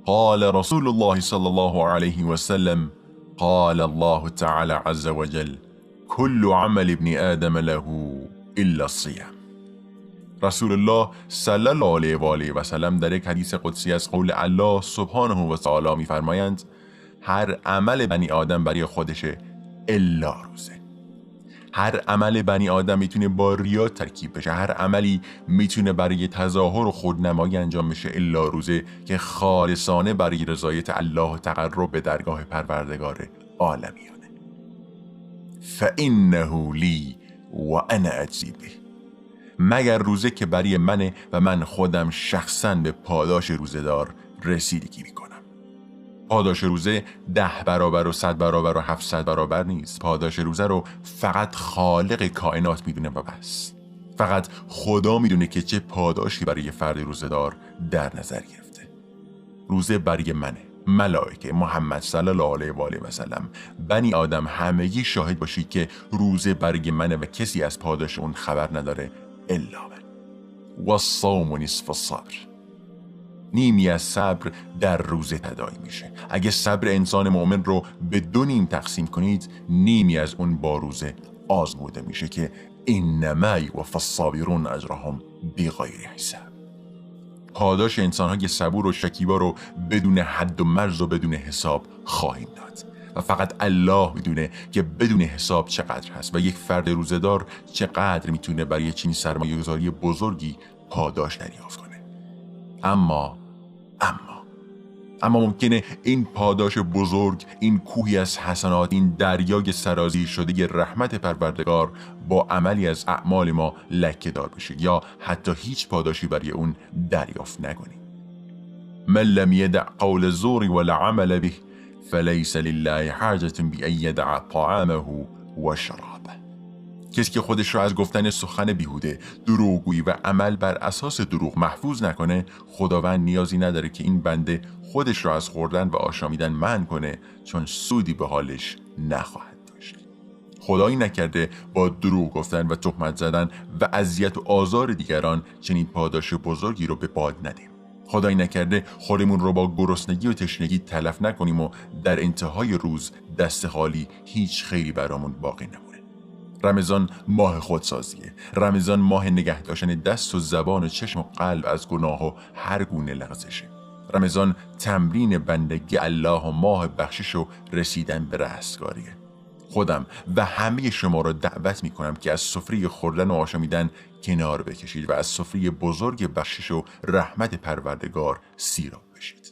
قال رسول الله صلى الله عليه وسلم قال الله تعالى عز وجل كل عمل ابن آدم له الا الصيام. رسول الله صلی الله علیه و آله و سلم در یک حدیث قدسی از قول الله سبحانه و تعالی می‌فرمایند هر عمل بنی آدم برای خودشه الا روزه. هر عمل بنی آدم میتونه با ریا ترکیب بشه، هر عملی میتونه برای تظاهر و خودنمایی انجام بشه الا روزه که خالصانه برای رضایت الله و تقرب به درگاه پروردگار عالمیانه. فانه لی و انا اجزی به. مگر روزه که برای منه و من خودم شخصا به پاداش روزه‌دار رسیدگی میکنم. پاداش روزه 10 برابر و 100 برابر و 700 برابر نیست. پاداش روزه رو فقط خالق کائنات میدونه و بس. فقط خدا میدونه که چه پاداشی برای فرد روزه‌دار در نظر گرفته. روزه برای منه، ملائکه، محمد صلی الله علیه و آله و سلم، بنی آدم، همگی شاهد باشید که روزه برای منه و کسی از پاداش اون خبر نداره الا من. و الصوم نصف الصبر. نیمی از صبر در روزه تداعی میشه. اگه صبر انسان مؤمن رو به 2 نیم تقسیم کنید، نیمی از اون با روزه آزموده میشه که انما یوفی الصابرون اجرهم بغیر حساب. پاداش انسان‌های صبور و شکیبا رو بدون حد و مرز و بدون حساب خواهیم داد و فقط الله میدونه که بدون حساب چقدر هست و یک فرد روزه‌دار چقدر میتونه برای چنین سرمایه‌گذاری بزرگی پاداش دریافت کنه. اما ممکنه این پاداش بزرگ، این کوهی از حسنات، این دریای سرازیر شده رحمت پروردگار با عملی از اعمال ما لکه دار بشه یا حتی هیچ پاداشی برای اون دریافت نکنیم. من لم یدع قول الزور والعمل به فلیس لله حاجة بأن یدع طعامه و شرابه. کسی که خودش را از گفتن سخن بیهوده، دروغگویی و عمل بر اساس دروغ محفوظ نکنه، خداوند نیازی نداره که این بنده خودش را از خوردن و آشامیدن منع کنه، چون سودی به حالش نخواهد داشت. خدایی نکرده با دروغ گفتن و تهمت زدن و اذیت و آزار دیگران چنین پاداش بزرگی رو به باد ندیم. خدایی نکرده خودمون رو با گرسنگی و تشنگی تلف نکنیم و در انتهای روز دست خالی هیچ خیری برامون باقی نمونه. رمضان ماه خودسازیه. رمضان ماه نگه داشتن دست و زبان و چشم و قلب از گناه و هر گونه لغزشه. رمضان تمرین بندگی الله و ماه بخشش و رسیدن به رستگاریه. خودم و همه شما را دعوت میکنم که از سفره خوردن و آشامیدن کنار بکشید و از سفره بزرگ بخشش و رحمت پروردگار سیراب بشید.